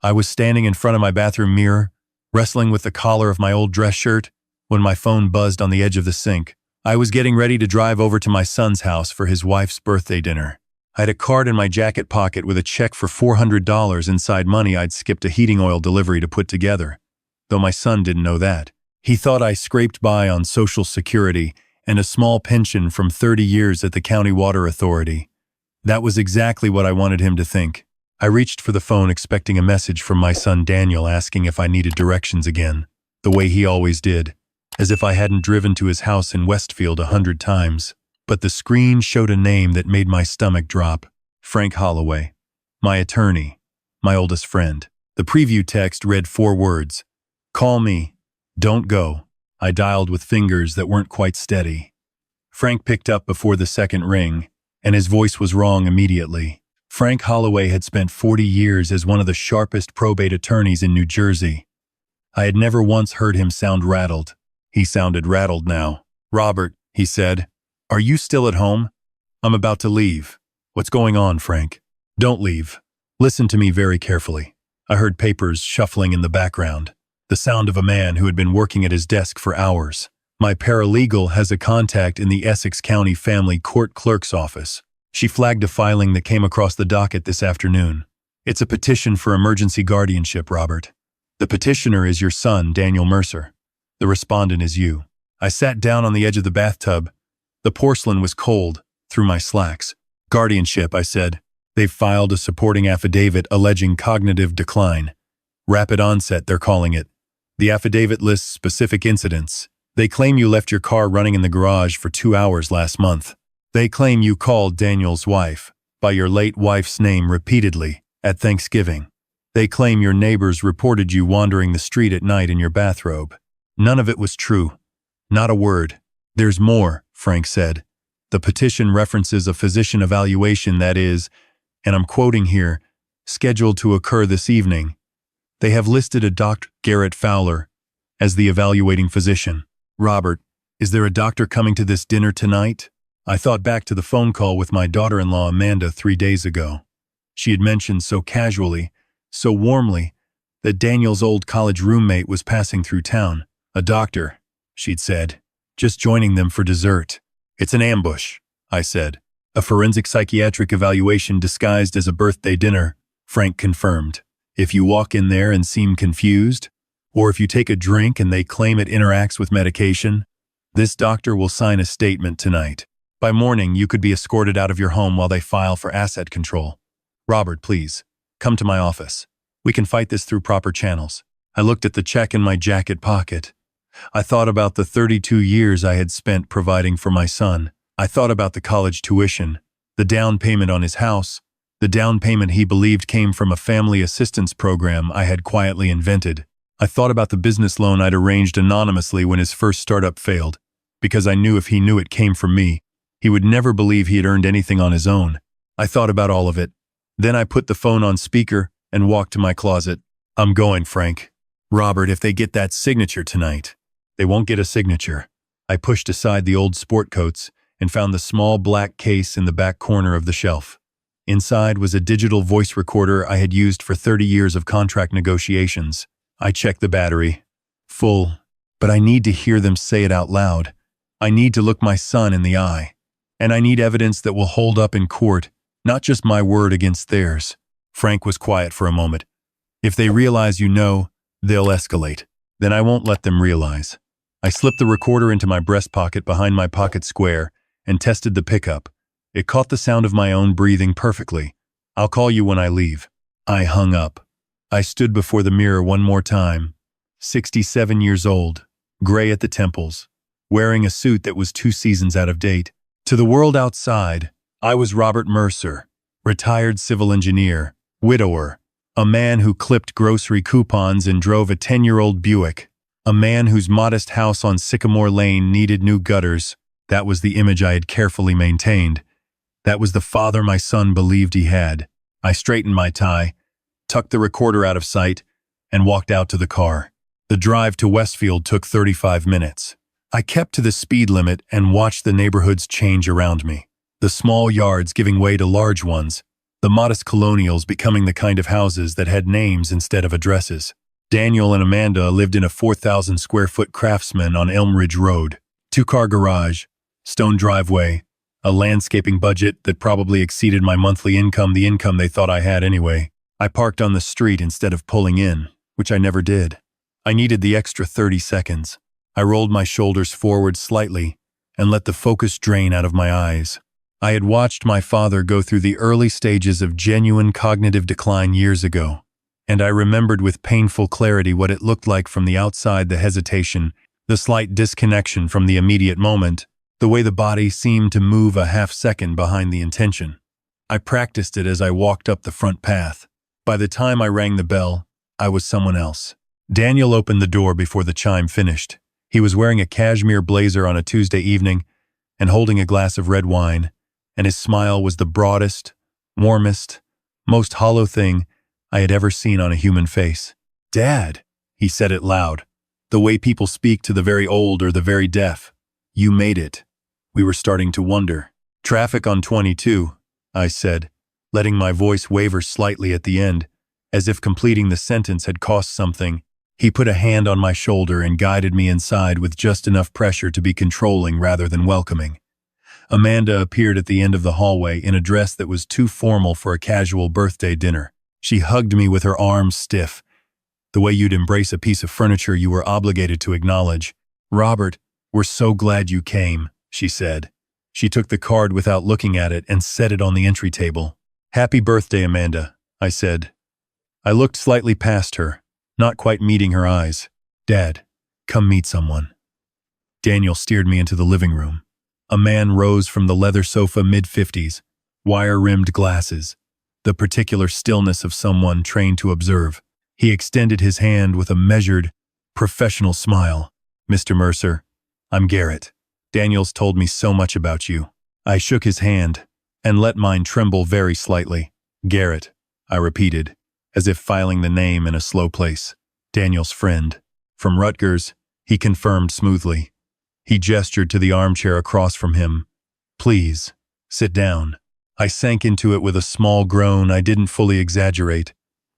I was standing in front of my bathroom mirror, wrestling with the collar of my old dress shirt, when my phone buzzed on the edge of the sink. I was getting ready to drive over to my son's house for his wife's birthday dinner. I had a card in my jacket pocket with a check for $400 inside, money I'd skipped a heating oil delivery to put together, though my son didn't know that. He thought I scraped by on Social Security and a small pension from 30 years at the County Water Authority. That was exactly what I wanted him to think. I reached for the phone expecting a message from my son Daniel asking if I needed directions again, the way he always did, as if I hadn't driven to his house in Westfield 100 times. But the screen showed a name that made my stomach drop. Frank Holloway, my attorney, my oldest friend. The preview text read 4 words. Call me. Don't go. I dialed with fingers that weren't quite steady. Frank picked up before the second ring, and his voice was wrong immediately. Frank Holloway had spent 40 years as one of the sharpest probate attorneys in New Jersey. I had never once heard him sound rattled. He sounded rattled now. Robert, he said, are you still at home? I'm about to leave. What's going on, Frank? Don't leave. Listen to me very carefully. I heard papers shuffling in the background, the sound of a man who had been working at his desk for hours. My paralegal has a contact in the Essex County Family Court Clerk's office. She flagged a filing that came across the docket this afternoon. It's a petition for emergency guardianship, Robert. The petitioner is your son, Daniel Mercer. The respondent is you. I sat down on the edge of the bathtub. The porcelain was cold through my slacks. Guardianship, I said. They've filed a supporting affidavit alleging cognitive decline. Rapid onset, they're calling it. The affidavit lists specific incidents. They claim you left your car running in the garage for 2 hours last month. They claim you called Daniel's wife by your late wife's name repeatedly at Thanksgiving. They claim your neighbors reported you wandering the street at night in your bathrobe. None of it was true. Not a word. There's more, Frank said. The petition references a physician evaluation that is, and I'm quoting here, scheduled to occur this evening. They have listed a Dr. Garrett Fowler as the evaluating physician. Robert, is there a doctor coming to this dinner tonight? I thought back to the phone call with my daughter-in-law Amanda 3 days ago. She had mentioned so casually, so warmly, that Daniel's old college roommate was passing through town. A doctor, she'd said, just joining them for dessert. It's an ambush, I said. A forensic psychiatric evaluation disguised as a birthday dinner, Frank confirmed. If you walk in there and seem confused, or if you take a drink and they claim it interacts with medication, this doctor will sign a statement tonight. By morning, you could be escorted out of your home while they file for asset control. Robert, please, come to my office. We can fight this through proper channels. I looked at the check in my jacket pocket. I thought about the 32 years I had spent providing for my son. I thought about the college tuition, the down payment on his house, the down payment he believed came from a family assistance program I had quietly invented. I thought about the business loan I'd arranged anonymously when his first startup failed, because I knew if he knew it came from me, he would never believe he had earned anything on his own. I thought about all of it. Then I put the phone on speaker and walked to my closet. I'm going, Frank. Robert, if they get that signature tonight. They won't get a signature. I pushed aside the old sport coats and found the small black case in the back corner of the shelf. Inside was a digital voice recorder I had used for 30 years of contract negotiations. I checked the battery. Full. But I need to hear them say it out loud. I need to look my son in the eye. And I need evidence that will hold up in court, not just my word against theirs. Frank was quiet for a moment. If they realize you know, they'll escalate. Then I won't let them realize. I slipped the recorder into my breast pocket behind my pocket square and tested the pickup. It caught the sound of my own breathing perfectly. I'll call you when I leave. I hung up. I stood before the mirror one more time. 67 years old, gray at the temples, wearing a suit that was 2 seasons out of date. To the world outside, I was Robert Mercer, retired civil engineer, widower, a man who clipped grocery coupons and drove a 10-year-old Buick, a man whose modest house on Sycamore Lane needed new gutters. That was the image I had carefully maintained. That was the father my son believed he had. I straightened my tie, tucked the recorder out of sight, and walked out to the car. The drive to Westfield took 35 minutes. I kept to the speed limit and watched the neighborhoods change around me. The small yards giving way to large ones, the modest colonials becoming the kind of houses that had names instead of addresses. Daniel and Amanda lived in a 4,000 square foot Craftsman on Elm Ridge Road, two-car garage, stone driveway, a landscaping budget that probably exceeded my monthly income, the income they thought I had anyway. I parked on the street instead of pulling in, which I never did. I needed the extra 30 seconds. I rolled my shoulders forward slightly and let the focus drain out of my eyes. I had watched my father go through the early stages of genuine cognitive decline years ago, and I remembered with painful clarity what it looked like from the outside: the hesitation, the slight disconnection from the immediate moment, the way the body seemed to move a half-second behind the intention. I practiced it as I walked up the front path. By the time I rang the bell, I was someone else. Daniel opened the door before the chime finished. He was wearing a cashmere blazer on a Tuesday evening and holding a glass of red wine, and his smile was the broadest, warmest, most hollow thing I had ever seen on a human face. "Dad," he said it loud, the way people speak to the very old or the very deaf. "You made it." We were starting to wonder. "Traffic on 22, I said, letting my voice waver slightly at the end, as if completing the sentence had cost something. He put a hand on my shoulder and guided me inside with just enough pressure to be controlling rather than welcoming. Amanda appeared at the end of the hallway in a dress that was too formal for a casual birthday dinner. She hugged me with her arms stiff, the way you'd embrace a piece of furniture you were obligated to acknowledge. "Robert, we're so glad you came," she said. She took the card without looking at it and set it on the entry table. "Happy birthday, Amanda," I said. I looked slightly past her, not quite meeting her eyes. "Dad, come meet someone." Daniel steered me into the living room. A man rose from the leather sofa, mid-50s, wire-rimmed glasses, the particular stillness of someone trained to observe. He extended his hand with a measured, professional smile. "Mr. Mercer, I'm Garrett. Daniel's told me so much about you." I shook his hand and let mine tremble very slightly. "Garrett," I repeated, as if filing the name in a slow place. "Daniel's friend. From Rutgers," he confirmed smoothly. He gestured to the armchair across from him. "Please, sit down." I sank into it with a small groan. I didn't fully exaggerate.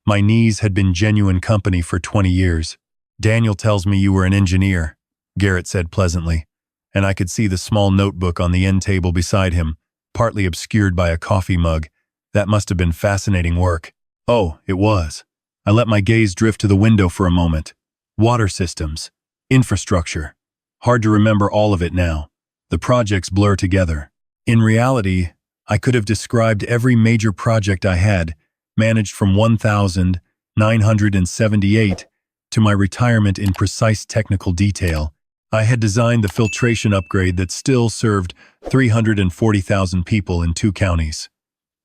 My knees had been genuine company for 20 years. "Daniel tells me you were an engineer," Garrett said pleasantly, and I could see the small notebook on the end table beside him, partly obscured by a coffee mug. "That must have been fascinating work." "Oh, it was." I let my gaze drift to the window for a moment. Water systems, infrastructure. Hard to remember all of it now. The projects blur together. In reality, I could have described every major project I had managed from 1978 to my retirement in precise technical detail. I had designed the filtration upgrade that still served 340,000 people in 2 counties.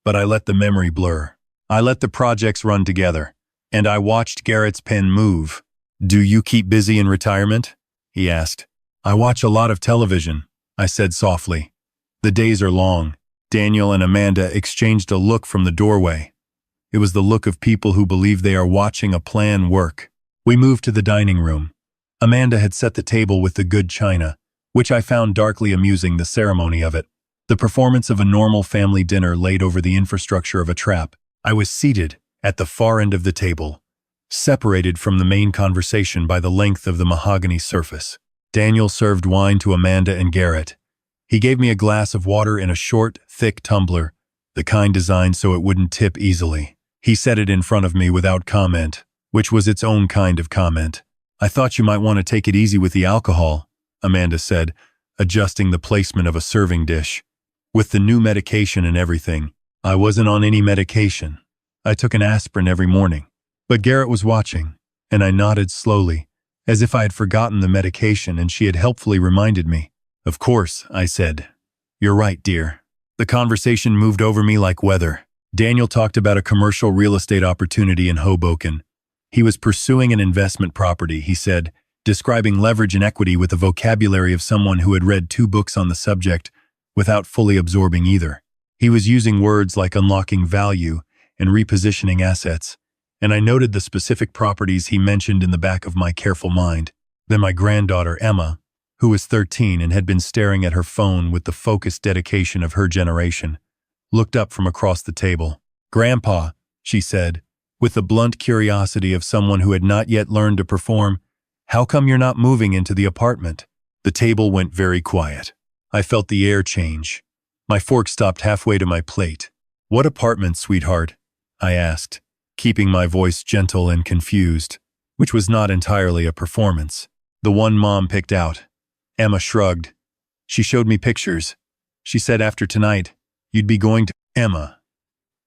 But I let the memory blur. I let the projects run together, and I watched Garrett's pen move. "Do you keep busy in retirement?" he asked. "I watch a lot of television," I said softly. "The days are long." Daniel and Amanda exchanged a look from the doorway. It was the look of people who believe they are watching a plan work. We moved to the dining room. Amanda had set the table with the good china, which I found darkly amusing, the ceremony of it. The performance of a normal family dinner laid over the infrastructure of a trap. I was seated at the far end of the table, separated from the main conversation by the length of the mahogany surface. Daniel served wine to Amanda and Garrett. He gave me a glass of water in a short, thick tumbler, the kind designed so it wouldn't tip easily. He set it in front of me without comment, which was its own kind of comment. "I thought you might want to take it easy with the alcohol," Amanda said, adjusting the placement of a serving dish. "With the new medication and everything." I wasn't on any medication. I took an aspirin every morning. But Garrett was watching, and I nodded slowly, as if I had forgotten the medication and she had helpfully reminded me. "Of course," I said. "You're right, dear." The conversation moved over me like weather. Daniel talked about a commercial real estate opportunity in Hoboken. He was pursuing an investment property, he said, describing leverage and equity with the vocabulary of someone who had read 2 books on the subject without fully absorbing either. He was using words like unlocking value and repositioning assets, and I noted the specific properties he mentioned in the back of my careful mind. Then my granddaughter, Emma, who was 13 and had been staring at her phone with the focused dedication of her generation, looked up from across the table. "Grandpa," she said, with the blunt curiosity of someone who had not yet learned to perform, "how come you're not moving into the apartment?" The table went very quiet. I felt the air change. My fork stopped halfway to my plate. "What apartment, sweetheart?" I asked, keeping my voice gentle and confused, which was not entirely a performance. "The one Mom picked out." Emma shrugged. "She showed me pictures. She said after tonight, you'd be going to—" "Emma."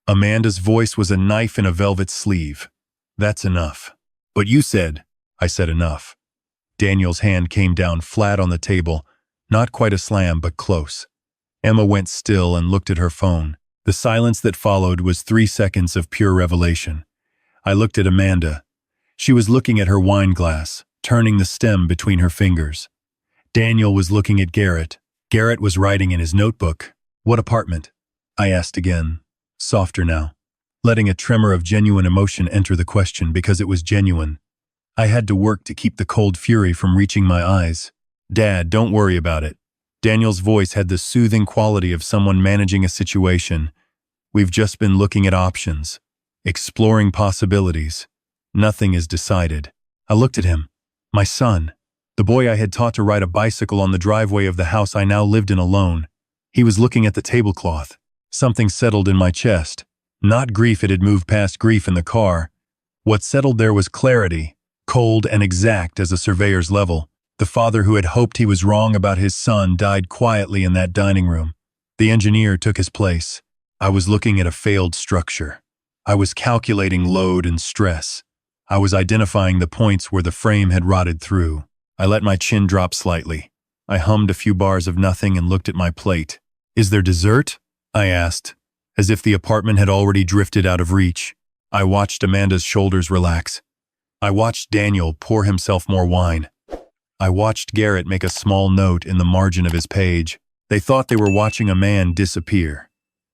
Amanda's voice was a knife in a velvet sleeve. "That's enough." "But you said—" I said enough. Daniel's hand came down flat on the table, not quite a slam, but close. Emma went still and looked at her phone. The silence that followed was 3 seconds of pure revelation. I looked at Amanda. She was looking at her wine glass, turning the stem between her fingers. Daniel was looking at Garrett. Garrett was writing in his notebook. "What apartment?" I asked again, softer now, letting a tremor of genuine emotion enter the question because it was genuine. I had to work to keep the cold fury from reaching my eyes. "Dad, don't worry about it." Daniel's voice had the soothing quality of someone managing a situation. "We've just been looking at options, exploring possibilities. Nothing is decided." I looked at him. My son, the boy I had taught to ride a bicycle on the driveway of the house I now lived in alone. He was looking at the tablecloth. Something settled in my chest. Not grief, it had moved past grief in the car. What settled there was clarity, cold and exact as a surveyor's level. The father who had hoped he was wrong about his son died quietly in that dining room. The engineer took his place. I was looking at a failed structure. I was calculating load and stress. I was identifying the points where the frame had rotted through. I let my chin drop slightly. I hummed a few bars of nothing and looked at my plate. "Is there dessert?" I asked, as if the apartment had already drifted out of reach. I watched Amanda's shoulders relax. I watched Daniel pour himself more wine. I watched Garrett make a small note in the margin of his page. They thought they were watching a man disappear.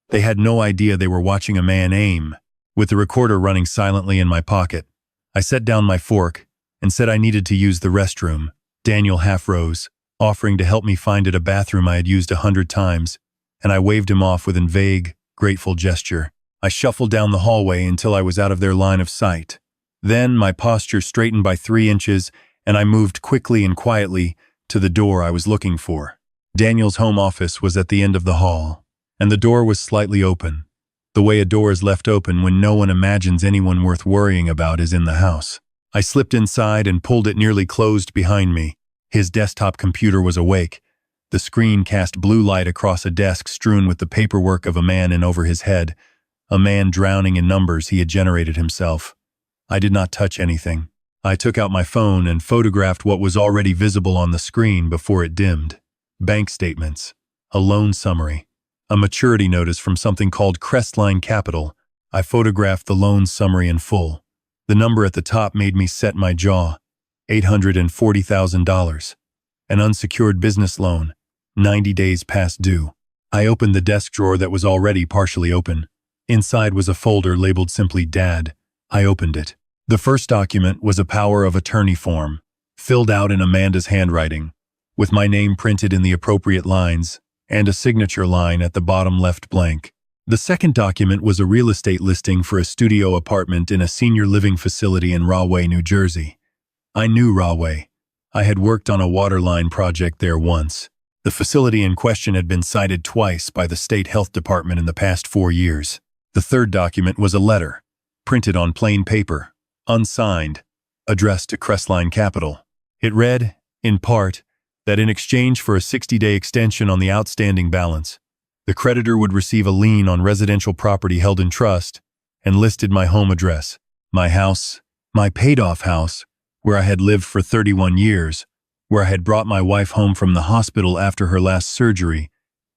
They had no idea they were watching a man aim. With the recorder running silently in my pocket, I set down my fork and said I needed to use the restroom. Daniel half rose, offering to help me find it a bathroom I had used 100 times, and I waved him off with a vague, grateful gesture. I shuffled down the hallway until I was out of their line of sight. Then my posture straightened by 3 inches, and I moved quickly and quietly to the door I was looking for. Daniel's home office was at the end of the hall, and the door was slightly open. The way a door is left open when no one imagines anyone worth worrying about is in the house. I slipped inside and pulled it nearly closed behind me. His desktop computer was awake. The screen cast blue light across a desk strewn with the paperwork of a man in over his head, a man drowning in numbers he had generated himself. I did not touch anything. I took out my phone and photographed what was already visible on the screen before it dimmed. Bank statements, a loan summary, a maturity notice from something called Crestline Capital. I photographed the loan summary in full. The number at the top made me set my jaw. $840,000. An unsecured business loan, 90 days past due. I opened the desk drawer that was already partially open. Inside was a folder labeled simply Dad. I opened it. The first document was a power of attorney form, filled out in Amanda's handwriting, with my name printed in the appropriate lines, and a signature line at the bottom left blank. The second document was a real estate listing for a studio apartment in a senior living facility in Rahway, New Jersey. I knew Rahway. I had worked on a waterline project there once. The facility in question had been cited twice by the state health department in the past 4 years. The third document was a letter, printed on plain paper, unsigned, addressed to Crestline Capital. It read, in part, that in exchange for a 60-day extension on the outstanding balance, the creditor would receive a lien on residential property held in trust, and listed my home address, my house, my paid-off house, where I had lived for 31 years, where I had brought my wife home from the hospital after her last surgery,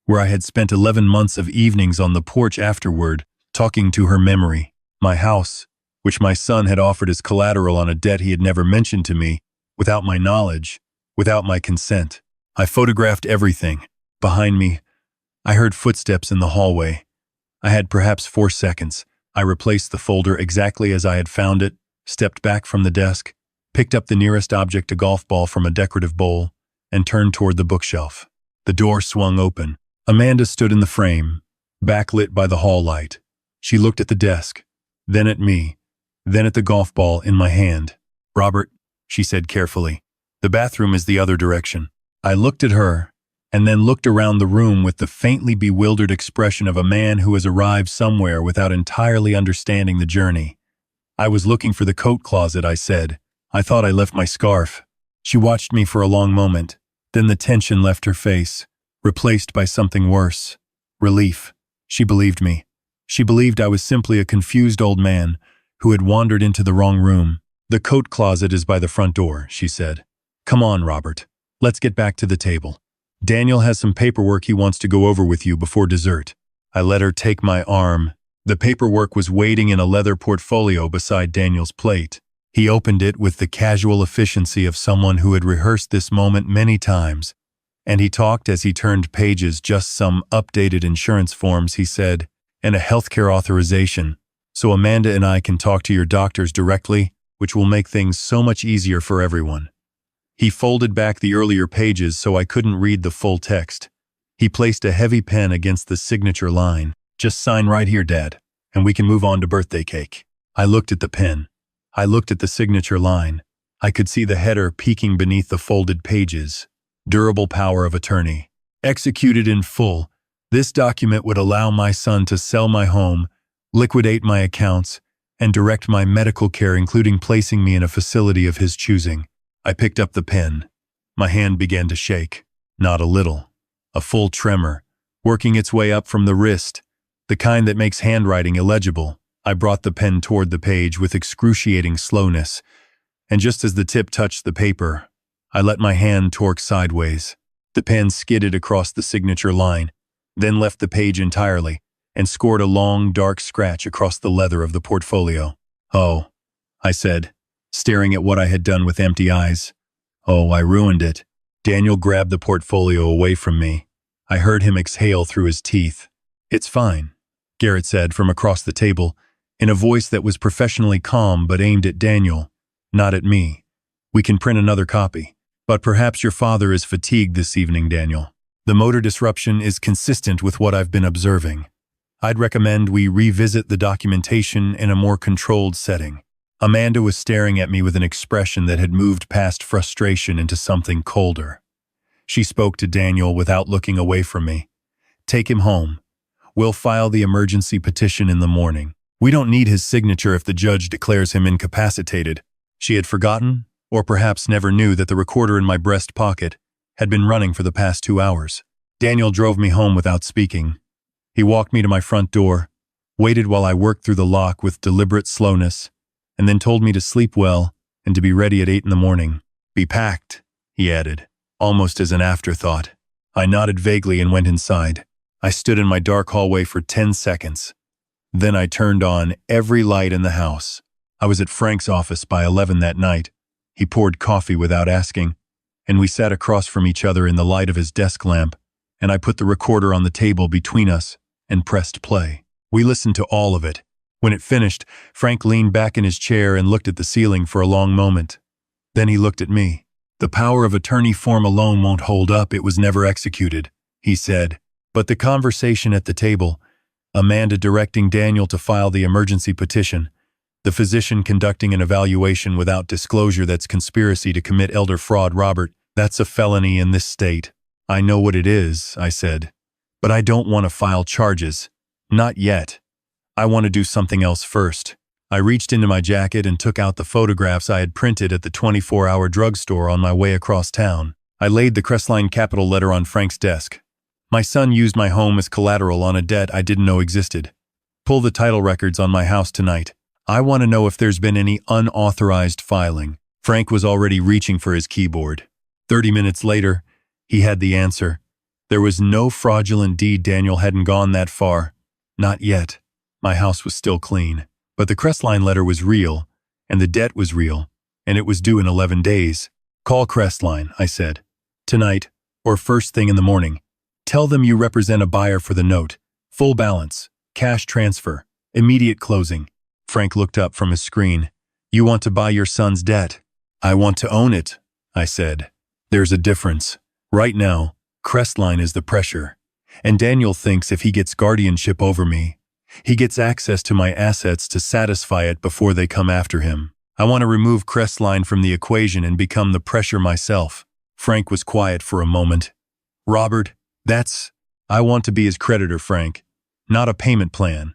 where I had spent 11 months of evenings on the porch afterward, talking to her memory, my house, which my son had offered as collateral on a debt he had never mentioned to me, without my knowledge, without my consent. I photographed everything. Behind me, I heard footsteps in the hallway. I had perhaps 4 seconds. I replaced the folder exactly as I had found it, stepped back from the desk, picked up the nearest object, a golf ball from a decorative bowl, and turned toward the bookshelf. The door swung open. Amanda stood in the frame, backlit by the hall light. She looked at the desk, then at me, then at the golf ball in my hand. "Robert," she said carefully, "the bathroom is the other direction." I looked at her, and then looked around the room with the faintly bewildered expression of a man who has arrived somewhere without entirely understanding the journey. "I was looking for the coat closet," I said. "I thought I left my scarf." She watched me for a long moment. Then the tension left her face, replaced by something worse. Relief. She believed me. She believed I was simply a confused old man who had wandered into the wrong room. "The coat closet is by the front door," she said. "Come on, Robert. Let's get back to the table. Daniel has some paperwork he wants to go over with you before dessert." I let her take my arm. The paperwork was waiting in a leather portfolio beside Daniel's plate. He opened it with the casual efficiency of someone who had rehearsed this moment many times, and he talked as he turned pages. "Just some updated insurance forms," he said, "and a healthcare authorization, so Amanda and I can talk to your doctors directly, which will make things so much easier for everyone." He folded back the earlier pages so I couldn't read the full text. He placed a heavy pen against the signature line. "Just sign right here, Dad, and we can move on to birthday cake." I looked at the pen. I looked at the signature line. I could see the header peeking beneath the folded pages. "Durable power of attorney. Executed in full. This document would allow my son to sell my home, liquidate my accounts, and direct my medical care, including placing me in a facility of his choosing." I picked up the pen. My hand began to shake. Not a little. A full tremor, working its way up from the wrist, the kind that makes handwriting illegible. I brought the pen toward the page with excruciating slowness, and just as the tip touched the paper, I let my hand torque sideways. The pen skidded across the signature line, then left the page entirely, and scored a long, dark scratch across the leather of the portfolio. "Oh," I said, staring at what I had done with empty eyes. "Oh, I ruined it." Daniel grabbed the portfolio away from me. I heard him exhale through his teeth. "It's fine," Garrett said from across the table, in a voice that was professionally calm but aimed at Daniel, not at me. "We can print another copy. But perhaps your father is fatigued this evening, Daniel. The motor disruption is consistent with what I've been observing. I'd recommend we revisit the documentation in a more controlled setting." Amanda was staring at me with an expression that had moved past frustration into something colder. She spoke to Daniel without looking away from me. "Take him home. We'll file the emergency petition in the morning. We don't need his signature if the judge declares him incapacitated." She had forgotten, or perhaps never knew, that the recorder in my breast pocket had been running for the past 2 hours. Daniel drove me home without speaking. He walked me to my front door, waited while I worked through the lock with deliberate slowness, and then told me to sleep well and to be ready at 8 in the morning. "Be packed," he added, almost as an afterthought. I nodded vaguely and went inside. I stood in my dark hallway for 10 seconds. Then I turned on every light in the house. I was at Frank's office by 11 that night. He poured coffee without asking, and we sat across from each other in the light of his desk lamp, and I put the recorder on the table between us and pressed play. We listened to all of it. When it finished, Frank leaned back in his chair and looked at the ceiling for a long moment. Then he looked at me. "The power of attorney form alone won't hold up. It was never executed," he said. But the conversation at the table, Amanda directing Daniel to file the emergency petition, the physician conducting an evaluation without disclosure, that's conspiracy to commit elder fraud. "Robert, that's a felony in this state." "I know what it is," I said. "But I don't want to file charges. Not yet. I want to do something else first." I reached into my jacket and took out the photographs I had printed at the 24-hour drugstore on my way across town. I laid the Crestline capital letter on Frank's desk. "My son used my home as collateral on a debt I didn't know existed. Pull the title records on my house tonight. I want to know if there's been any unauthorized filing." Frank was already reaching for his keyboard. 30 minutes later, he had the answer. There was no fraudulent deed. Daniel hadn't gone that far. Not yet. My house was still clean. But the Crestline letter was real, and the debt was real, and it was due in 11 days. "Call Crestline," I said. "Tonight, or first thing in the morning. Tell them you represent a buyer for the note. Full balance, cash transfer, immediate closing." Frank looked up from his screen. "You want to buy your son's debt?" "I want to own it," I said. "There's a difference. Right now, Crestline is the pressure. And Daniel thinks if he gets guardianship over me, He gets access to my assets to satisfy it before they come after him. I want to remove Crestline from the equation and become the pressure myself. Frank was quiet for a moment. Robert, I want to be his creditor, Frank. Not a payment plan.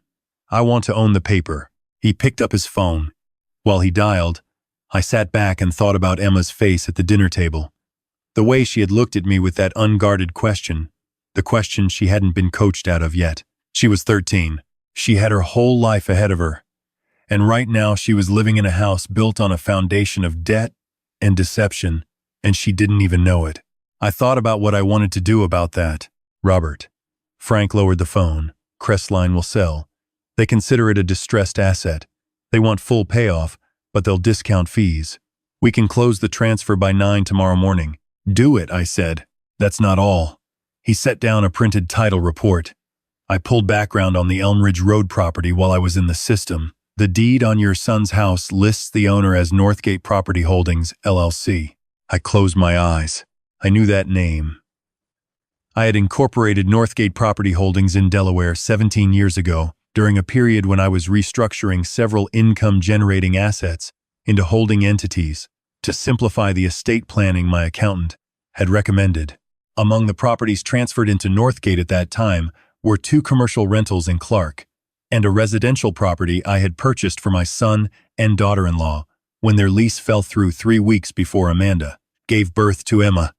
I want to own the paper. He picked up his phone. While he dialed, I sat back and thought about Emma's face at the dinner table. The way she had looked at me with that unguarded question, the question she hadn't been coached out of yet. She was 13. She had her whole life ahead of her. And right now she was living in a house built on a foundation of debt and deception, and she didn't even know it. I thought about what I wanted to do about that. Robert. Frank lowered the phone. Crestline will sell. They consider it a distressed asset. They want full payoff, but they'll discount fees. We can close the transfer by 9 tomorrow morning. Do it, I said. That's not all. He set down a printed title report. I pulled background on the Elm Ridge Road property while I was in the system. The deed on your son's house lists the owner as Northgate Property Holdings, LLC. I closed my eyes. I knew that name. I had incorporated Northgate Property Holdings in Delaware 17 years ago, during a period when I was restructuring several income-generating assets into holding entities to simplify the estate planning my accountant had recommended. Among the properties transferred into Northgate at that time were 2 commercial rentals in Clark and a residential property I had purchased for my son and daughter-in-law when their lease fell through 3 weeks before Amanda gave birth to Emma.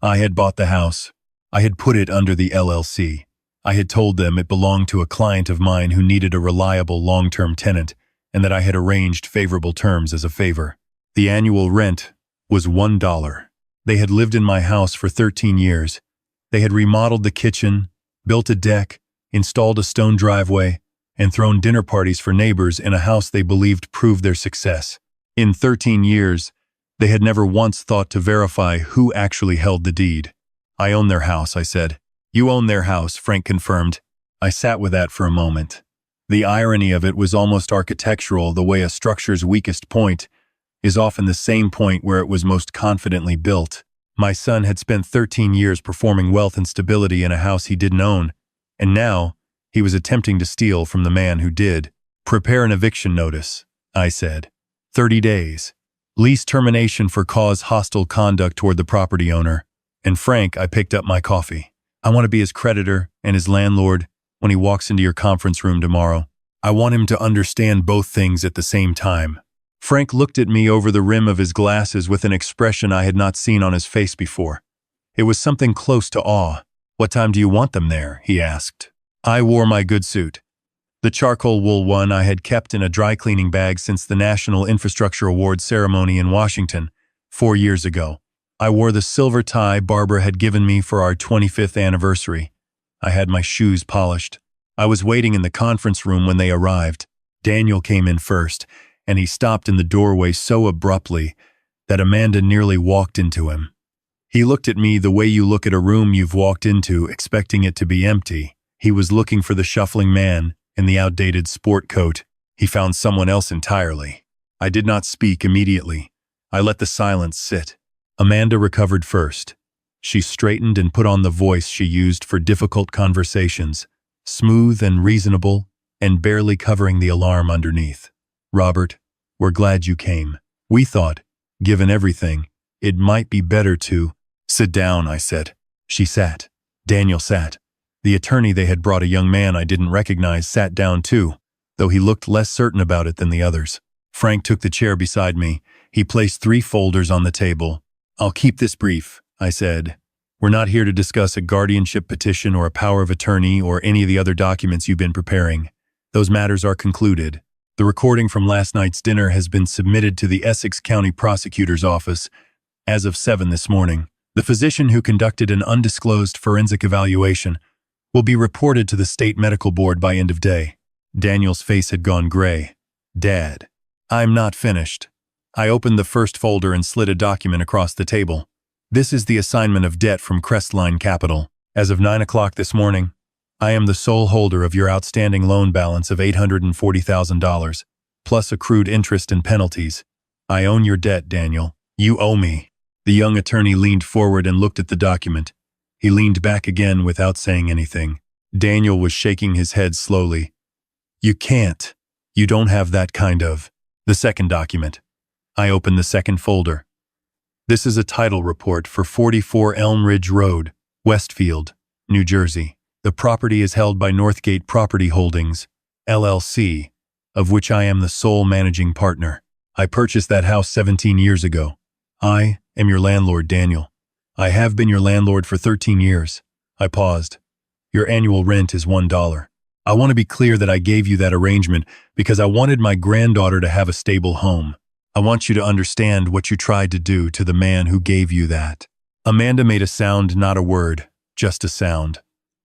I had bought the house. I had put it under the LLC. I had told them it belonged to a client of mine who needed a reliable long-term tenant and that I had arranged favorable terms as a favor. The annual rent was $1. They had lived in my house for 13 years. They had remodeled the kitchen, built a deck, installed a stone driveway, and thrown dinner parties for neighbors in a house they believed proved their success. In 13 years, they had never once thought to verify who actually held the deed. I own their house, I said. You own their house, Frank confirmed. I sat with that for a moment. The irony of it was almost architectural, the way a structure's weakest point is often the same point where it was most confidently built. My son had spent 13 years performing wealth and stability in a house he didn't own, and now he was attempting to steal from the man who did. Prepare an eviction notice, I said. 30 days. Lease termination for cause hostile conduct toward the property owner. And Frank, I picked up my coffee. I want to be his creditor and his landlord when he walks into your conference room tomorrow. I want him to understand both things at the same time. Frank looked at me over the rim of his glasses with an expression I had not seen on his face before. It was something close to awe. What time do you want them there? He asked. I wore my good suit. The charcoal wool one I had kept in a dry cleaning bag since the National Infrastructure Awards ceremony in Washington 4 years ago. I wore the silver tie Barbara had given me for our 25th anniversary. I had my shoes polished. I was waiting in the conference room when they arrived. Daniel came in first, and he stopped in the doorway so abruptly that Amanda nearly walked into him. He looked at me the way you look at a room you've walked into, expecting it to be empty. He was looking for the shuffling man in the outdated sport coat. He found someone else entirely. I did not speak immediately. I let the silence sit. Amanda recovered first. She straightened and put on the voice she used for difficult conversations, smooth and reasonable, and barely covering the alarm underneath. Robert, we're glad you came. We thought, given everything, it might be better to— Sit down, I said. She sat. Daniel sat. The attorney they had brought, a young man I didn't recognize, sat down too, though he looked less certain about it than the others. Frank took the chair beside me. He placed 3 folders on the table. I'll keep this brief, I said. We're not here to discuss a guardianship petition or a power of attorney or any of the other documents you've been preparing. Those matters are concluded. The recording from last night's dinner has been submitted to the Essex County Prosecutor's Office as of 7 this morning. The physician who conducted an undisclosed forensic evaluation will be reported to the State Medical Board by end of day. Daniel's face had gone gray. Dad. I'm not finished. I opened the first folder and slid a document across the table. This is the assignment of debt from Crestline Capital. As of 9 o'clock this morning, I am the sole holder of your outstanding loan balance of $840,000, plus accrued interest and penalties. I own your debt, Daniel. You owe me. The young attorney leaned forward and looked at the document. He leaned back again without saying anything. Daniel was shaking his head slowly, You can't. You don't have that kind of. The second document. I opened the second folder. This is a title report for 44 Elm Ridge Road, Westfield, New Jersey. The property is held by Northgate Property Holdings, LLC, of which I am the sole managing partner. I purchased that house 17 years ago. I am your landlord, Daniel. I have been your landlord for 13 years. I paused. Your annual rent is $1. I want to be clear that I gave you that arrangement because I wanted my granddaughter to have a stable home. I want you to understand what you tried to do to the man who gave you that. Amanda made a sound, not a word, just a sound.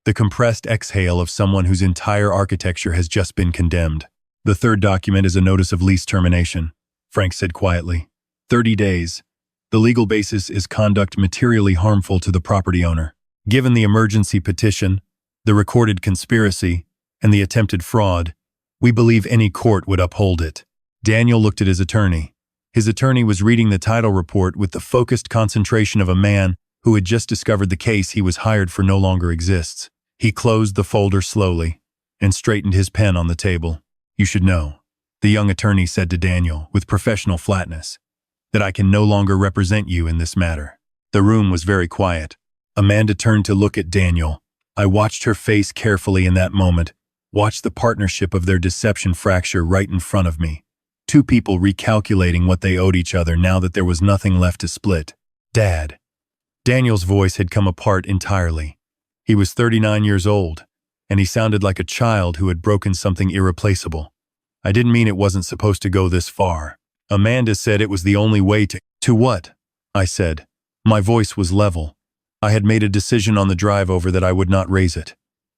The compressed exhale of someone whose entire architecture has just been condemned. The third document is a notice of lease termination, Frank said quietly. 30 days. The legal basis is conduct materially harmful to the property owner. Given the emergency petition, the recorded conspiracy, and the attempted fraud, we believe any court would uphold it. Daniel looked at his attorney. His attorney was reading the title report with the focused concentration of a man who had just discovered the case he was hired for no longer exists. He closed the folder slowly and straightened his pen on the table. You should know, the young attorney said to Daniel with professional flatness, that I can no longer represent you in this matter. The room was very quiet. Amanda turned to look at Daniel. I watched her face carefully in that moment, watched the partnership of their deception fracture right in front of me. Two people recalculating what they owed each other now that there was nothing left to split. Dad. Daniel's voice had come apart entirely. He was 39 years old, and he sounded like a child who had broken something irreplaceable. I didn't mean it wasn't supposed to go this far. Amanda said it was the only way to— To what? I said. My voice was level. I had made a decision on the drive over that I would not raise it.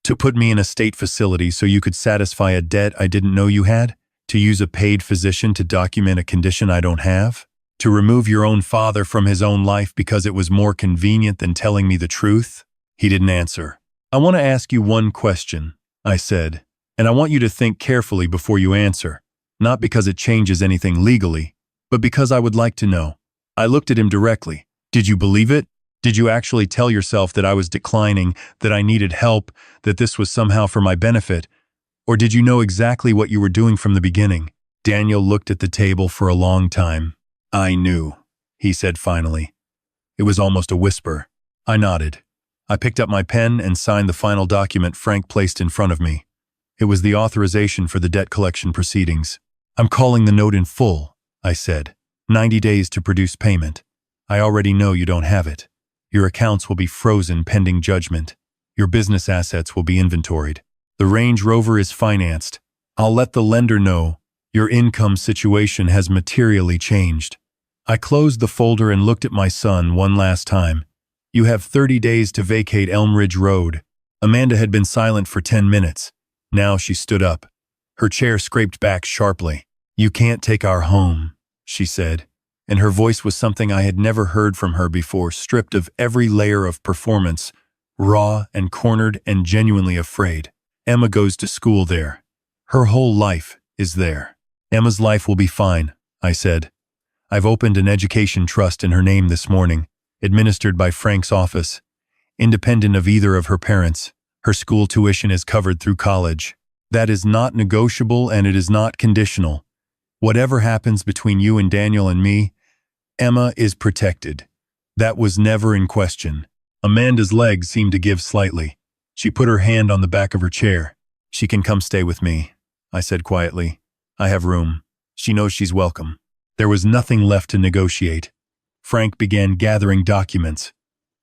To put me in a state facility so you could satisfy a debt I didn't know you had? To use a paid physician to document a condition I don't have? To remove your own father from his own life because it was more convenient than telling me the truth? He didn't answer. I want to ask you one question, I said, and I want you to think carefully before you answer, not because it changes anything legally, but because I would like to know. I looked at him directly. Did you believe it? Did you actually tell yourself that I was declining, that I needed help, that this was somehow for my benefit? Or did you know exactly what you were doing from the beginning? Daniel looked at the table for a long time. I knew, he said finally. It was almost a whisper. I nodded. I picked up my pen and signed the final document Frank placed in front of me. It was the authorization for the debt collection proceedings. I'm calling the note in full, I said. 90 days to produce payment. I already know you don't have it. Your accounts will be frozen pending judgment. Your business assets will be inventoried. The Range Rover is financed. I'll let the lender know your income situation has materially changed. I closed the folder and looked at my son one last time. You have 30 days to vacate Elm Ridge Road. Amanda had been silent for 10 minutes. Now she stood up. Her chair scraped back sharply. You can't take our home, she said, and her voice was something I had never heard from her before, stripped of every layer of performance, raw and cornered and genuinely afraid. Emma goes to school there. Her whole life is there. Emma's life will be fine, I said. I've opened an education trust in her name this morning, administered by Frank's office. Independent of either of her parents, her school tuition is covered through college. That is not negotiable and it is not conditional. Whatever happens between you and Daniel and me, Emma is protected. That was never in question. Amanda's legs seemed to give slightly. She put her hand on the back of her chair. She can come stay with me, I said quietly. I have room. She knows she's welcome. There was nothing left to negotiate. Frank began gathering documents.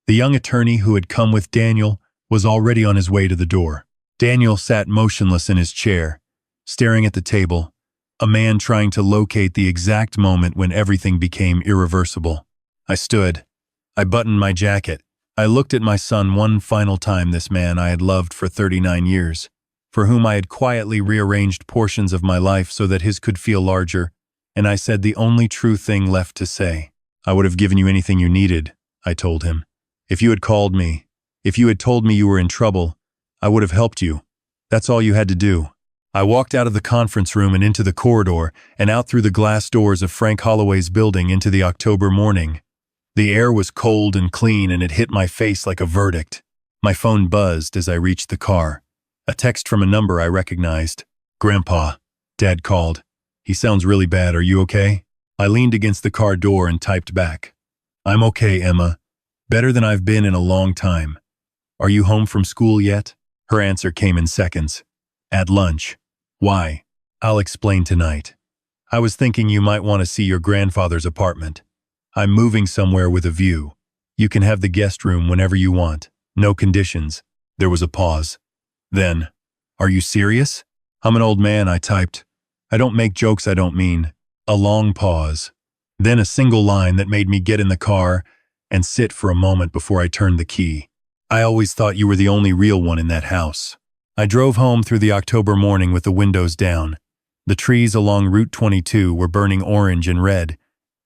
The young attorney who had come with Daniel was already on his way to the door. Daniel sat motionless in his chair, staring at the table, a man trying to locate the exact moment when everything became irreversible. I stood. I buttoned my jacket. I looked at my son one final time, this man I had loved for 39 years, for whom I had quietly rearranged portions of my life so that his could feel larger, and I said the only true thing left to say. I would have given you anything you needed, I told him. If you had called me, if you had told me you were in trouble, I would have helped you. That's all you had to do. I walked out of the conference room and into the corridor and out through the glass doors of Frank Holloway's building into the October morning. The air was cold and clean and it hit my face like a verdict. My phone buzzed as I reached the car. A text from a number I recognized. Grandpa, Dad called. He sounds really bad. Are you okay? I leaned against the car door and typed back. I'm okay, Emma. Better than I've been in a long time. Are you home from school yet? Her answer came in seconds. At lunch. Why? I'll explain tonight. I was thinking you might want to see your grandfather's apartment. I'm moving somewhere with a view. You can have the guest room whenever you want. No conditions. There was a pause. Then, are you serious? I'm an old man, I typed. I don't make jokes I don't mean. A long pause. Then a single line that made me get in the car and sit for a moment before I turned the key. I always thought you were the only real one in that house. I drove home through the October morning with the windows down. The trees along Route 22 were burning orange and red,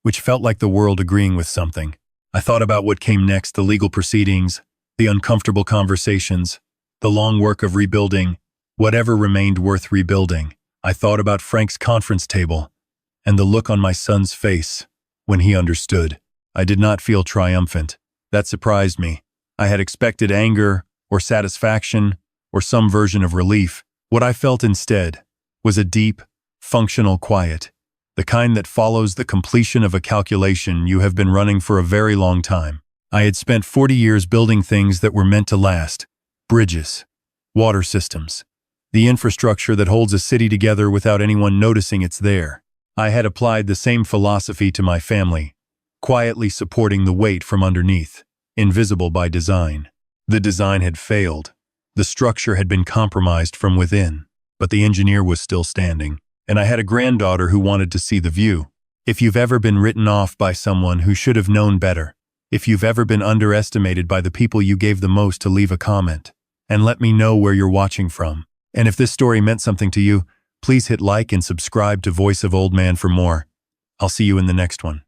which felt like the world agreeing with something. I thought about what came next, the legal proceedings, the uncomfortable conversations, the long work of rebuilding, whatever remained worth rebuilding. I thought about Frank's conference table and the look on my son's face when he understood. I did not feel triumphant. That surprised me. I had expected anger or satisfaction or some version of relief. What I felt instead was a deep, functional quiet, the kind that follows the completion of a calculation you have been running for a very long time. I had spent 40 years building things that were meant to last: bridges, water systems, the infrastructure that holds a city together without anyone noticing it's there. I had applied the same philosophy to my family, quietly supporting the weight from underneath, invisible by design. The design had failed. The structure had been compromised from within, but the engineer was still standing, and I had a granddaughter who wanted to see the view. If you've ever been written off by someone who should have known better, if you've ever been underestimated by the people you gave the most, to leave a comment and let me know where you're watching from. And if this story meant something to you, please hit like and subscribe to Voice of Old Man for more. I'll see you in the next one.